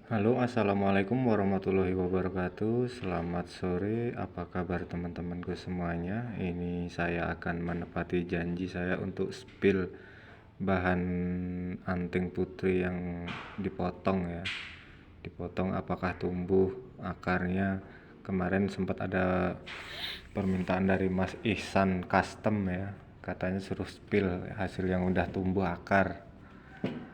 Halo, assalamualaikum warahmatullahi wabarakatuh. Selamat sore, apa kabar teman-temanku semuanya? Ini saya akan menepati janji saya untuk spill bahan anting putri yang dipotong ya. Dipotong apakah tumbuh akarnya? Kemarin sempat ada permintaan dari Mas Ihsan Custom ya. Katanya suruh spill hasil yang udah tumbuh akar.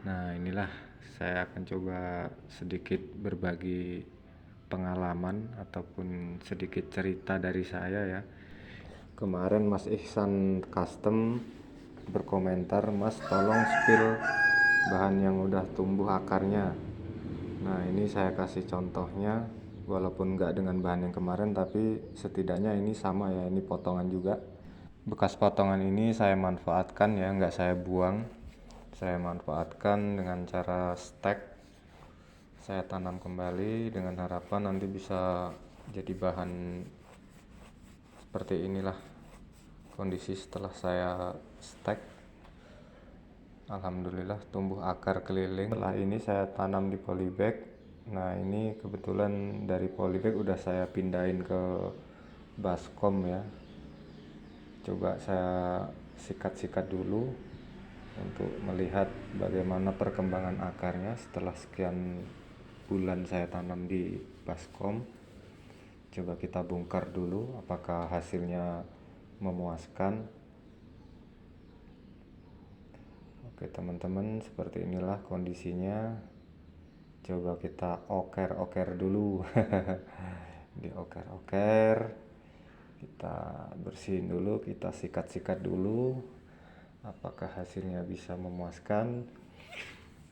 Nah, inilah saya akan coba sedikit berbagi pengalaman ataupun sedikit cerita dari saya ya. Kemarin Mas Ihsan Custom berkomentar, "Mas, tolong spill bahan yang udah tumbuh akarnya." Nah, ini saya kasih contohnya, walaupun nggak dengan bahan yang kemarin, tapi setidaknya ini sama ya, ini potongan juga. Bekas potongan ini saya manfaatkan ya, nggak saya buang. Saya manfaatkan dengan cara stek. Saya tanam kembali dengan harapan nanti bisa jadi bahan seperti inilah kondisi setelah saya stek. Alhamdulillah tumbuh akar keliling. Setelah ini saya tanam di polybag. Nah, ini kebetulan dari polybag udah saya pindahin ke baskom ya. Coba saya sikat-sikat dulu untuk melihat bagaimana perkembangan akarnya setelah sekian bulan saya tanam di baskom. Coba kita bongkar dulu apakah hasilnya memuaskan. Oke teman-teman, seperti inilah kondisinya. Coba kita oker-oker dulu. Dioker-oker, kita bersihin dulu, kita sikat-sikat dulu apakah hasilnya bisa memuaskan.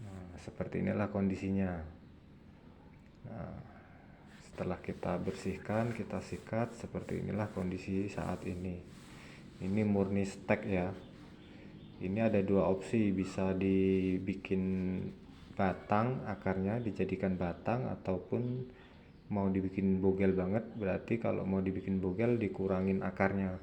Nah, seperti inilah kondisinya. Nah, setelah kita bersihkan, kita sikat, seperti inilah kondisi saat ini. Ini murni stek ya. Ini ada dua opsi, bisa dibikin batang akarnya, dijadikan batang, ataupun mau dibikin bogel banget. Berarti kalau mau dibikin bogel dikurangin akarnya.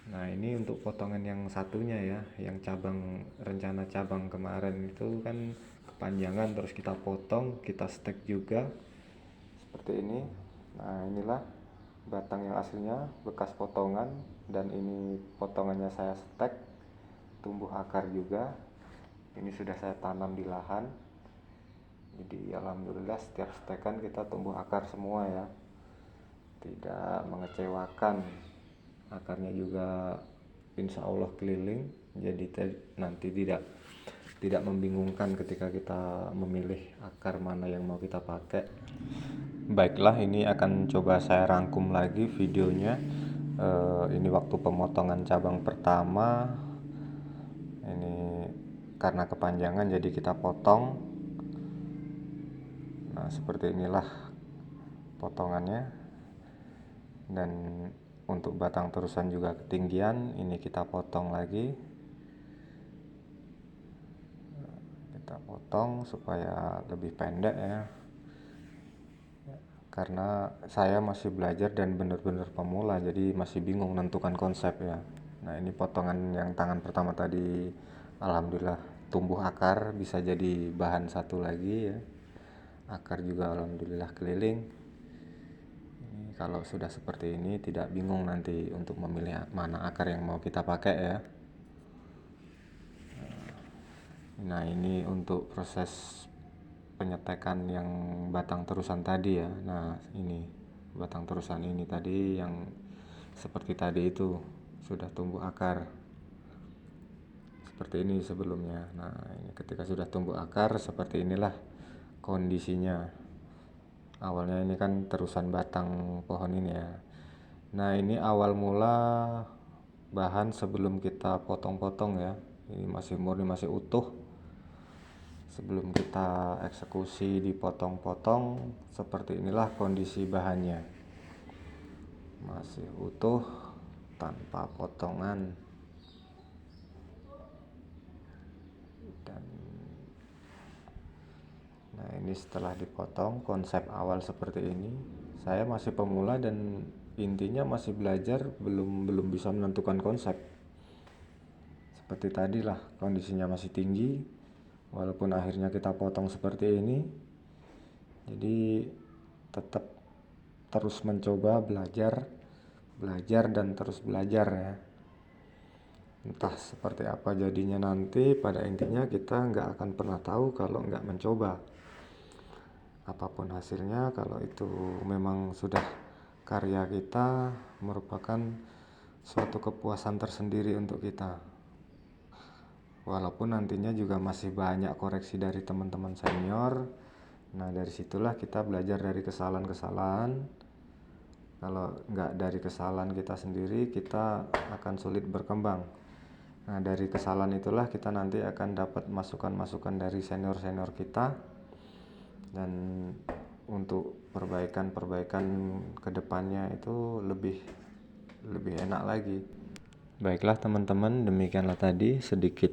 Nah, ini untuk potongan yang satunya ya, yang cabang, rencana cabang kemarin itu kan kepanjangan, terus kita potong, kita stek juga seperti ini. Nah, inilah batang yang aslinya, bekas potongan, dan ini potongannya saya stek, tumbuh akar juga. Ini sudah saya tanam di lahan. Jadi alhamdulillah setiap stekan kita tumbuh akar semua ya, tidak mengecewakan. Akarnya juga insya Allah keliling, jadi nanti tidak membingungkan ketika kita memilih akar mana yang mau kita pakai. Baiklah, ini akan coba saya rangkum lagi videonya. Ini waktu pemotongan cabang pertama. Ini karena kepanjangan jadi kita potong. Nah, seperti inilah potongannya. Dan untuk batang terusan juga ketinggian, ini kita potong lagi. Kita potong supaya lebih pendek ya. Karena saya masih belajar dan benar-benar pemula, jadi masih bingung menentukan konsep ya. Nah, ini potongan yang tangan pertama tadi alhamdulillah tumbuh akar, bisa jadi bahan satu lagi ya. Akar juga alhamdulillah keliling. Ini kalau sudah seperti ini tidak bingung nanti untuk memilih mana akar yang mau kita pakai ya. Nah, ini untuk proses penyetekan yang batang terusan tadi ya. Nah, ini batang terusan ini tadi yang seperti tadi itu sudah tumbuh akar seperti ini sebelumnya. Nah, ini ketika sudah tumbuh akar seperti inilah kondisinya. Awalnya ini kan terusan batang pohon ini ya. Nah, ini awal mula bahan sebelum kita potong-potong ya. Ini masih murni, masih utuh. Sebelum kita eksekusi dipotong-potong, seperti inilah kondisi bahannya. Masih utuh tanpa potongan. Dan nah, ini setelah dipotong, konsep awal seperti ini. Saya masih pemula dan intinya masih belajar, belum bisa menentukan konsep. Seperti tadi lah, kondisinya masih tinggi. Walaupun akhirnya kita potong seperti ini, Jadi tetap terus mencoba belajar dan terus belajar ya. Entah seperti apa jadinya nanti, pada intinya kita nggak akan pernah tahu kalau nggak mencoba. Apapun hasilnya, kalau itu memang sudah karya kita, merupakan suatu kepuasan tersendiri untuk kita. Walaupun nantinya juga masih banyak koreksi dari teman-teman senior. Nah, dari situlah kita belajar dari kesalahan-kesalahan. Kalau nggak dari kesalahan kita sendiri, kita akan sulit berkembang. Nah, dari kesalahan itulah kita nanti akan dapat masukan-masukan dari senior-senior kita, dan untuk perbaikan-perbaikan kedepannya itu lebih enak lagi. Baiklah teman-teman, demikianlah tadi sedikit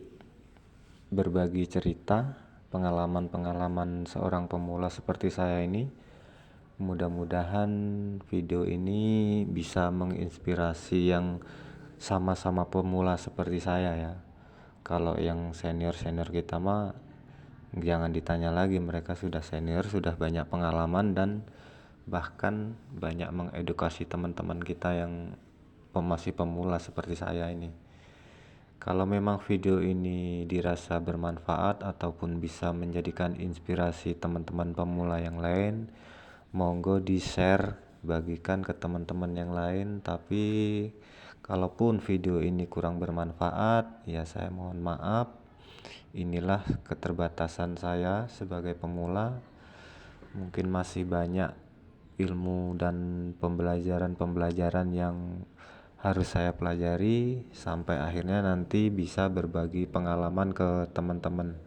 berbagi cerita pengalaman-pengalaman seorang pemula seperti saya ini. Mudah-mudahan video ini bisa menginspirasi yang sama-sama pemula seperti saya ya. Kalau yang senior-senior kita mah jangan ditanya lagi, mereka sudah senior, sudah banyak pengalaman, dan bahkan banyak mengedukasi teman-teman kita yang masih pemula seperti saya ini. Kalau memang video ini dirasa bermanfaat ataupun bisa menjadikan inspirasi teman-teman pemula yang lain, monggo di-share, bagikan ke teman-teman yang lain. Tapi kalaupun video ini kurang bermanfaat, ya saya mohon maaf. Inilah keterbatasan saya sebagai pemula. Mungkin masih banyak ilmu dan pembelajaran-pembelajaran yang harus saya pelajari sampai akhirnya nanti bisa berbagi pengalaman ke teman-teman.